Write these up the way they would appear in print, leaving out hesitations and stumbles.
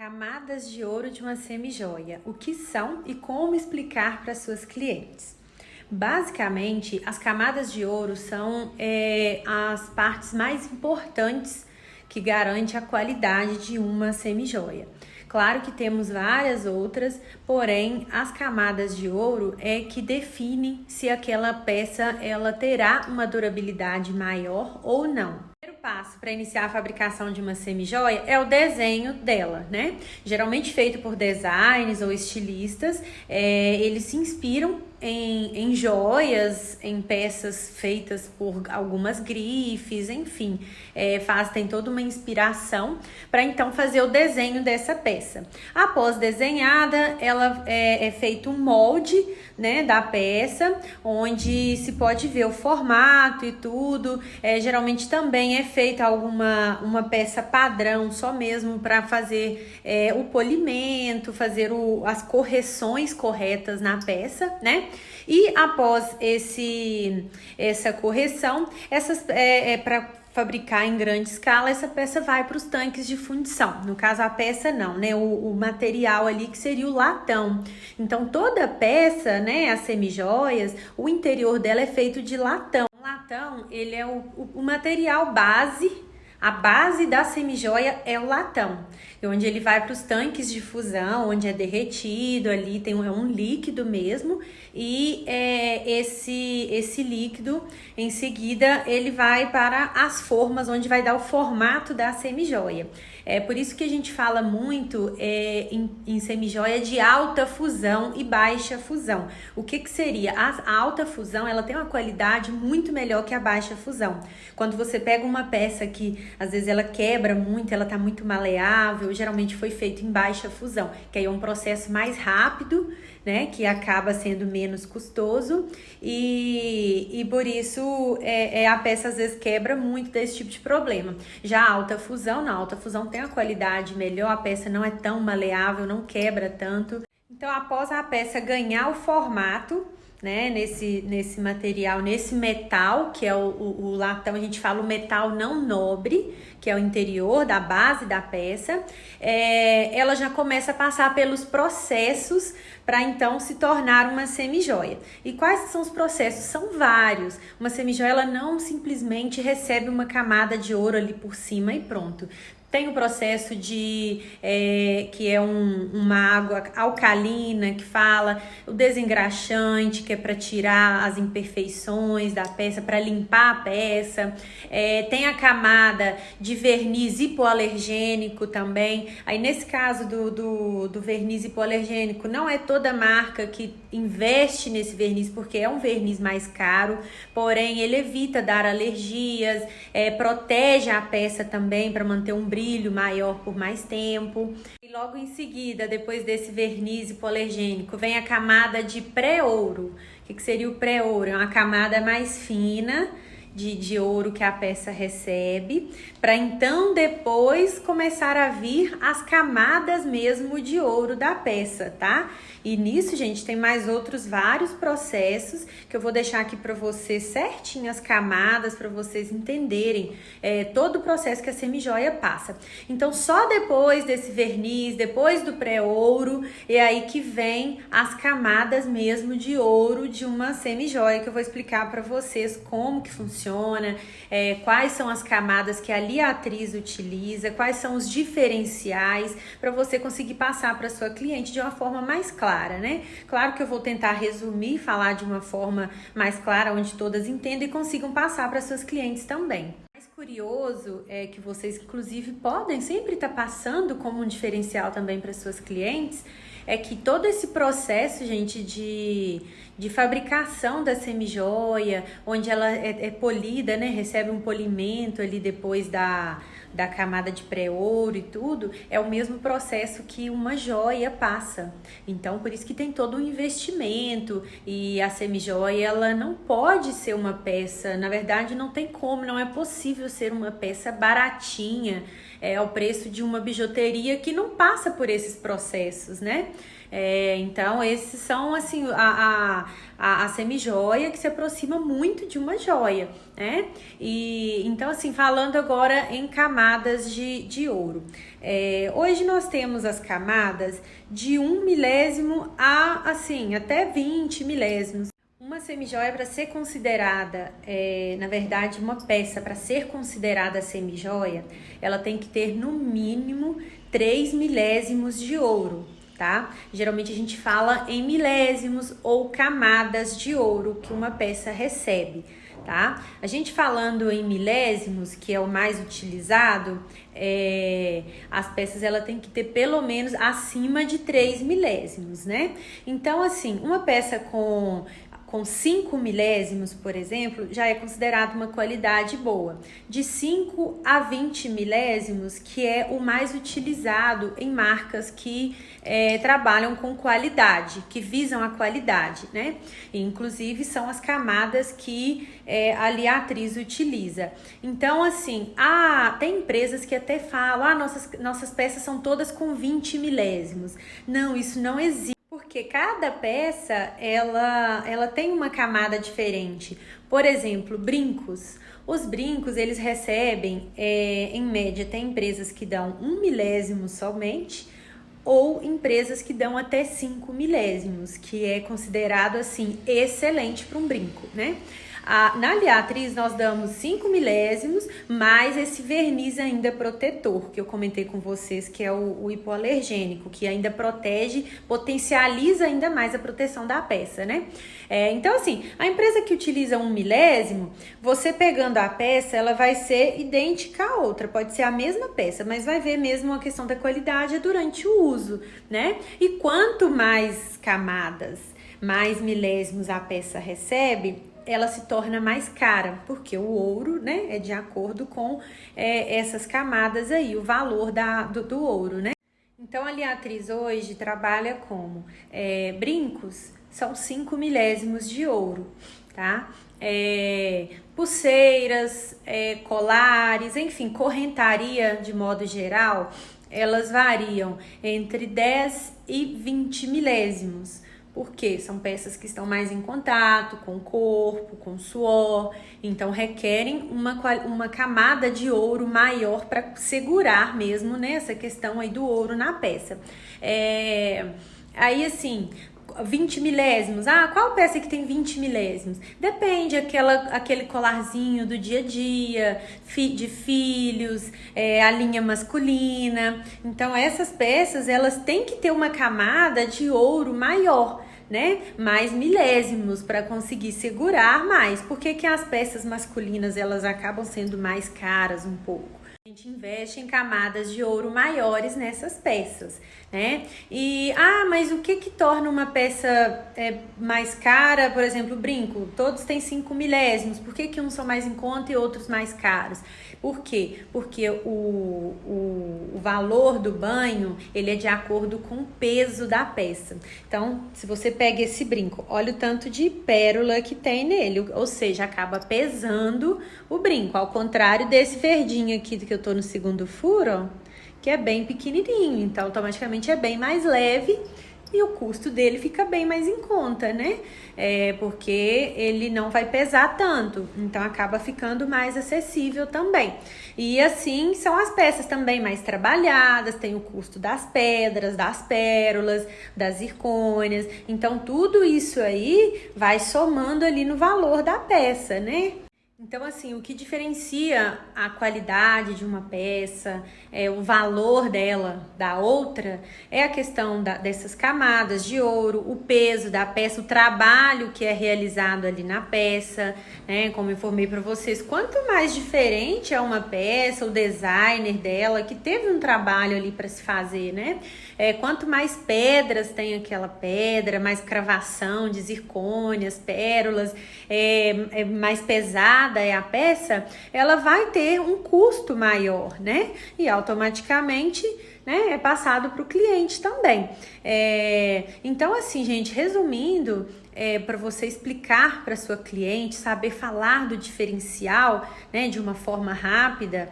Camadas de ouro de uma semijoia. O que são e como explicar para suas clientes? Basicamente, as camadas de ouro são as partes mais importantes que garante a qualidade de uma semijoia. Claro que temos várias outras, porém as camadas de ouro é que definem se aquela peça ela terá uma durabilidade maior ou não. O primeiro passo para iniciar a fabricação de uma semijoia é o desenho dela, né? Geralmente feito por designers ou estilistas, eles se inspiram em joias, em peças feitas por algumas grifes, enfim, tem toda uma inspiração para então fazer o desenho dessa peça. Após desenhada, ela é feito um molde, né, da peça, onde se pode ver o formato e tudo. Geralmente também é feita uma peça padrão, só mesmo para fazer o polimento, fazer as correções corretas na peça, né? E após essa correção, para fabricar em grande escala, essa peça vai para os tanques de fundição. No caso, a peça não, né? O material ali que seria o latão. Então, toda peça, né? As semijoias, o interior dela é feito de latão. O latão, ele é o material base. A base da semijoia é o latão, onde ele vai para os tanques de fusão, onde é derretido ali, é um líquido mesmo, e esse líquido, em seguida, ele vai para as formas, onde vai dar o formato da semijoia. É por isso que a gente fala muito em semijoia de alta fusão e baixa fusão. O que seria? A alta fusão, ela tem uma qualidade muito melhor que a baixa fusão. Quando você pega uma peça que às vezes ela quebra muito, ela tá muito maleável, geralmente foi feito em baixa fusão, que aí é um processo mais rápido, né, que acaba sendo menos custoso e por isso a peça às vezes quebra muito desse tipo de problema. Já a alta fusão, na alta fusão tem a qualidade melhor, a peça não é tão maleável, não quebra tanto. Então, após a peça ganhar o formato, né, nesse material, nesse metal, que é o latão, a gente fala o metal não nobre, que é o interior da base da peça, ela já começa a passar pelos processos para então se tornar uma semijoia. E quais são os processos? São vários. Uma semijoia, ela não simplesmente recebe uma camada de ouro ali por cima e pronto. Tem o processo que é uma água alcalina, que fala o desengraxante, que é para tirar as imperfeições da peça, para limpar a peça. Tem a camada de verniz hipoalergênico também. Aí nesse caso do verniz hipoalergênico, não é toda marca que investe nesse verniz, porque é um verniz mais caro, porém ele evita dar alergias, protege a peça também para manter um brilho maior por mais tempo. E logo em seguida, depois desse verniz hipoalergênico, vem a camada de pré-ouro. O que seria o pré-ouro? É uma camada mais fina de ouro que a peça recebe, para então depois começar a vir as camadas mesmo de ouro da peça, tá? E nisso, gente, tem mais vários processos que eu vou deixar aqui para vocês certinho, as camadas, para vocês entenderem todo o processo que a semijoia passa. Então, só depois desse verniz, depois do pré-ouro, é aí que vem as camadas mesmo de ouro de uma semijoia, que eu vou explicar para vocês como que funciona, quais são as camadas que a Liatriz utiliza, quais são os diferenciais, para você conseguir passar para sua cliente de uma forma mais clara, né? Claro que eu vou tentar resumir, falar de uma forma mais clara, onde todas entendam e consigam passar para suas clientes também. O mais curioso é que vocês, inclusive, podem sempre estar passando como um diferencial também para suas clientes, é que todo esse processo, gente, de fabricação da semijoia, onde ela é polida, né, recebe um polimento ali depois da camada de pré-ouro e tudo, é o mesmo processo que uma joia passa. Então, por isso que tem todo um investimento, e a semijoia, ela não pode ser uma peça, na verdade não tem como, não é possível ser uma peça baratinha, ao preço de uma bijuteria que não passa por esses processos, né? Então, esses são, assim, a semijoia que se aproxima muito de uma joia, né? E, então, assim, falando agora em camadas de ouro. Hoje nós temos as camadas de 1 milésimo a, assim, até 20 milésimos. Uma semijoia, para ser considerada, na verdade, uma peça para ser considerada semijoia, ela tem que ter no mínimo 3 milésimos de ouro, tá? Geralmente a gente fala em milésimos ou camadas de ouro que uma peça recebe, tá? A gente falando em milésimos, que é o mais utilizado, as peças ela tem que ter pelo menos acima de 3 milésimos, né? Então, assim, uma peça com 5 milésimos, por exemplo, já é considerado uma qualidade boa. De 5 a 20 milésimos, que é o mais utilizado em marcas que trabalham com qualidade, que visam a qualidade, né? E, inclusive, são as camadas que a Aliatriz utiliza. Então, assim, tem empresas que até falam, nossas peças são todas com 20 milésimos. Não, isso não existe. Porque cada peça, ela tem uma camada diferente. Por exemplo, brincos. Os brincos, eles recebem, em média, tem empresas que dão 1 milésimo somente, ou empresas que dão até 5 milésimos, que é considerado, assim, excelente para um brinco, né? Na Aliatriz nós damos 5 milésimos, mais esse verniz ainda protetor, que eu comentei com vocês, que é o hipoalergênico, que ainda protege, potencializa ainda mais a proteção da peça, né? Então, assim, a empresa que utiliza 1 milésimo, você pegando a peça, ela vai ser idêntica à outra, pode ser a mesma peça, mas vai ver mesmo a questão da qualidade durante o uso, né? E quanto mais camadas, mais milésimos a peça recebe, ela se torna mais cara, porque o ouro, né, é de acordo com essas camadas aí, o valor do ouro, né? Então, a Aliatriz hoje trabalha como brincos, são 5 milésimos de ouro, tá? Pulseiras, colares, enfim, correntaria de modo geral, elas variam entre 10 e 20 milésimos. Porque são peças que estão mais em contato com o corpo, com o suor, então requerem uma camada de ouro maior para segurar mesmo, né, essa questão aí do ouro na peça. Aí, assim, 20 milésimos, qual peça que tem 20 milésimos? Depende, aquele colarzinho do dia a dia, de filhos, a linha masculina. Então, essas peças, elas têm que ter uma camada de ouro maior, né? Mais milésimos para conseguir segurar mais. Por que as peças masculinas, elas acabam sendo mais caras um pouco? A gente investe em camadas de ouro maiores nessas peças, né? E, mas o que torna uma peça mais cara? Por exemplo, o brinco, todos têm 5 milésimos. Por que uns são mais em conta e outros mais caros? Por quê? Porque o valor do banho, ele é de acordo com o peso da peça. Então, se você pega esse brinco, olha o tanto de pérola que tem nele, ou seja, acaba pesando o brinco, ao contrário desse verdinho aqui que eu tô no segundo furo, ó, que é bem pequenininho, então automaticamente é bem mais leve e o custo dele fica bem mais em conta, né? Porque ele não vai pesar tanto, então acaba ficando mais acessível também. E assim são as peças também mais trabalhadas, tem o custo das pedras, das pérolas, das zircônias, então tudo isso aí vai somando ali no valor da peça, né? Então, assim, o que diferencia a qualidade de uma peça, o valor dela da outra, é a questão dessas camadas de ouro, o peso da peça, o trabalho que é realizado ali na peça, né? Como eu informei para vocês, quanto mais diferente é uma peça, o designer dela, que teve um trabalho ali para se fazer, né? Quanto mais pedras tem aquela pedra, mais cravação de zircônias, pérolas, mais pesada é a peça, ela vai ter um custo maior, né? E automaticamente, né, é passado para o cliente também. Então, assim, gente, resumindo, para você explicar para sua cliente, saber falar do diferencial, né, de uma forma rápida,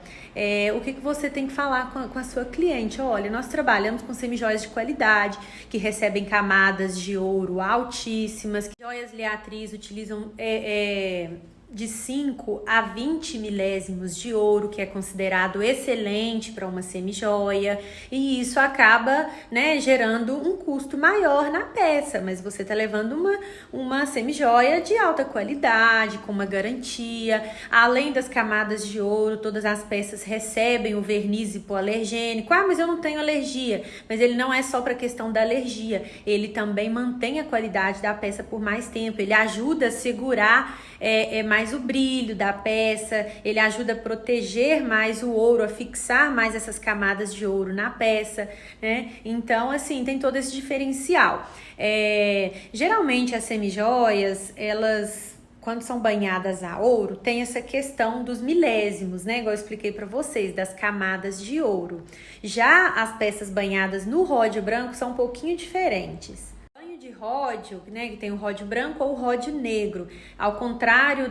o que você tem que falar com a sua cliente. Olha, nós trabalhamos com semijoias de qualidade, que recebem camadas de ouro altíssimas. Joias Liatriz utilizam de 5 a 20 milésimos de ouro, que é considerado excelente para uma semijoia, e isso acaba, né, gerando um custo maior na peça, mas você está levando uma semijoia de alta qualidade, com uma garantia. Além das camadas de ouro, todas as peças recebem o verniz hipoalergênico. Ah, mas eu não tenho alergia. Mas ele não é só para a questão da alergia, ele também mantém a qualidade da peça por mais tempo, ele ajuda a segurar mais o brilho da peça, ele ajuda a proteger mais o ouro, a fixar mais essas camadas de ouro na peça, né? Então, assim, tem todo esse diferencial. Geralmente as semijoias, elas, quando são banhadas a ouro, tem essa questão dos milésimos, né? Igual eu expliquei para vocês, das camadas de ouro. Já as peças banhadas no ródio branco são um pouquinho diferentes. De ródio, né, que tem o ródio branco ou o ródio negro, ao contrário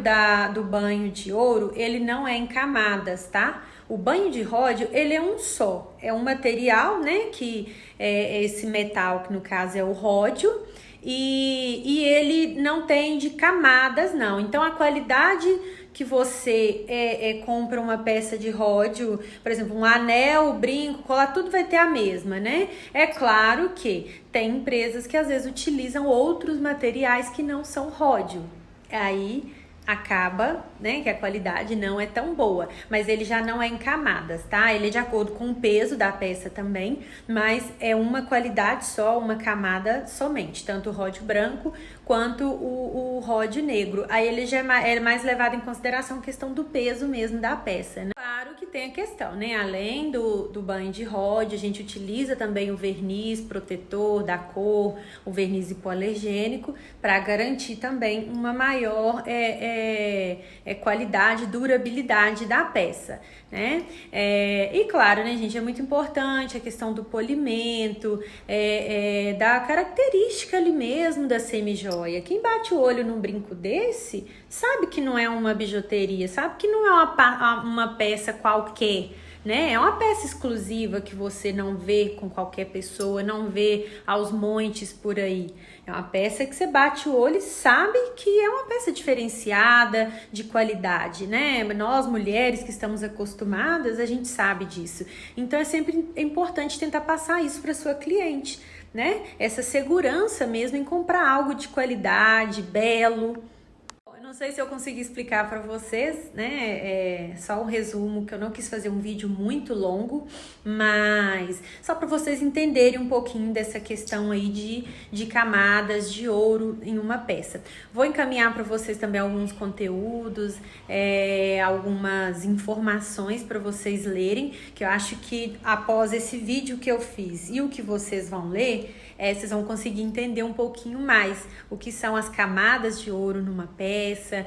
do banho de ouro, ele não é em camadas, tá? O banho de ródio, ele é um só, é um material, né, que é esse metal, que no caso é o ródio, e ele não tem de camadas, não. Então a qualidade que você compra uma peça de ródio, por exemplo, um anel, brinco, colar, tudo vai ter a mesma, né? É claro que tem empresas que às vezes utilizam outros materiais que não são ródio. Aí acaba, né, que a qualidade não é tão boa, mas ele já não é em camadas, tá? Ele é de acordo com o peso da peça também, mas é uma qualidade só, uma camada somente, tanto o ródio branco quanto o ródio negro. Aí ele já é mais levado em consideração a questão do peso mesmo da peça, né? Claro que tem a questão, né? Além do banho de ródio, a gente utiliza também o verniz protetor da cor, o verniz hipoalergênico, para garantir também uma maior qualidade, durabilidade da peça, né? E claro, né, gente, é muito importante a questão do polimento, da característica ali mesmo da semijoia. Quem bate o olho num brinco desse sabe que não é uma bijuteria, sabe que não é uma peça qualquer, né? É uma peça exclusiva que você não vê com qualquer pessoa, não vê aos montes por aí. É uma peça que você bate o olho e sabe que é uma peça diferenciada, de qualidade, né? Nós, mulheres que estamos acostumadas, a gente sabe disso. Então, é sempre importante tentar passar isso para sua cliente, né? Essa segurança mesmo em comprar algo de qualidade, belo. Não sei se eu consegui explicar para vocês, né? Só um resumo, que eu não quis fazer um vídeo muito longo, mas só para vocês entenderem um pouquinho dessa questão aí de camadas de ouro em uma peça. Vou encaminhar para vocês também alguns conteúdos, algumas informações para vocês lerem, que eu acho que após esse vídeo que eu fiz e o que vocês vão ler, vocês vão conseguir entender um pouquinho mais o que são as camadas de ouro numa peça,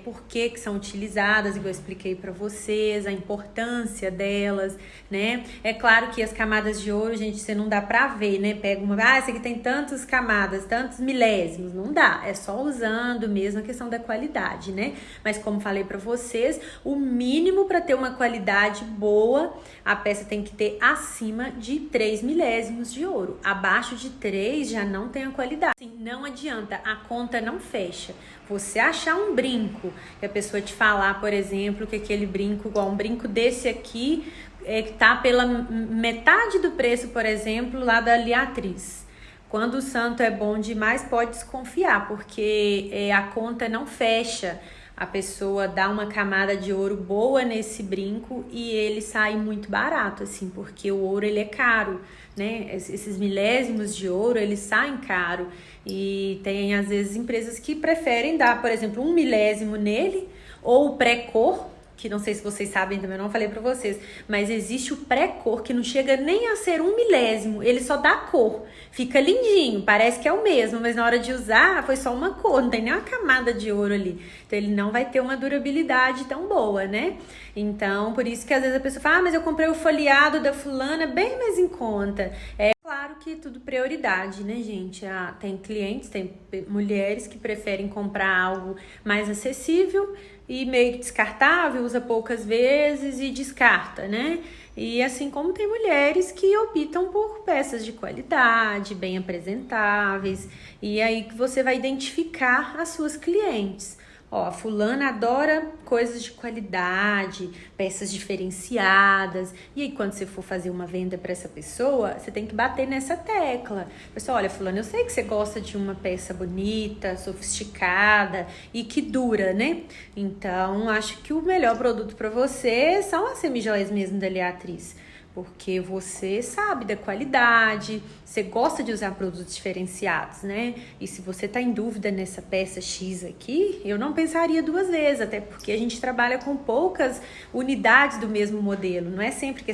por que são utilizadas, igual eu expliquei para vocês, a importância delas, né? É claro que as camadas de ouro, gente, você não dá pra ver, né? Pega essa aqui tem tantas camadas, tantos milésimos, não dá, é só usando mesmo a questão da qualidade, né? Mas como falei para vocês, o mínimo para ter uma qualidade boa, a peça tem que ter acima de 3 milésimos de ouro. Abaixo de 3 já não tem a qualidade. Assim, não adianta, a conta não fecha. Você achar um brinco, que a pessoa te falar, por exemplo, que aquele brinco, igual um brinco desse aqui, que tá pela metade do preço, por exemplo, lá da Liatriz. Quando o santo é bom demais, pode desconfiar, porque a conta não fecha. A pessoa dá uma camada de ouro boa nesse brinco e ele sai muito barato, assim, porque o ouro, ele é caro, né? Esses milésimos de ouro, eles saem caro. E tem, às vezes, empresas que preferem dar, por exemplo, 1 milésimo nele, ou o pré-cor, que não sei se vocês sabem também, eu não falei pra vocês, mas existe o pré-cor, que não chega nem a ser 1 milésimo, ele só dá cor, fica lindinho, parece que é o mesmo, mas na hora de usar foi só uma cor, não tem nem uma camada de ouro ali, então ele não vai ter uma durabilidade tão boa, né? Então, por isso que às vezes a pessoa fala, mas eu comprei o folheado da fulana bem mais em conta. Claro que é tudo prioridade, né, gente? Tem clientes, tem mulheres que preferem comprar algo mais acessível e meio que descartável, usa poucas vezes e descarta, né? E assim como tem mulheres que optam por peças de qualidade, bem apresentáveis, e aí que você vai identificar as suas clientes. Ó, a fulana adora coisas de qualidade, peças diferenciadas. E aí, quando você for fazer uma venda para essa pessoa, você tem que bater nessa tecla. Pessoal, olha, fulana, eu sei que você gosta de uma peça bonita, sofisticada e que dura, né? Então, acho que o melhor produto para você são as semijoias mesmo da Leatriz. Porque você sabe da qualidade, você gosta de usar produtos diferenciados, né? E se você tá em dúvida nessa peça X aqui, eu não pensaria duas vezes, até porque a gente trabalha com poucas unidades do mesmo modelo, não é sempre que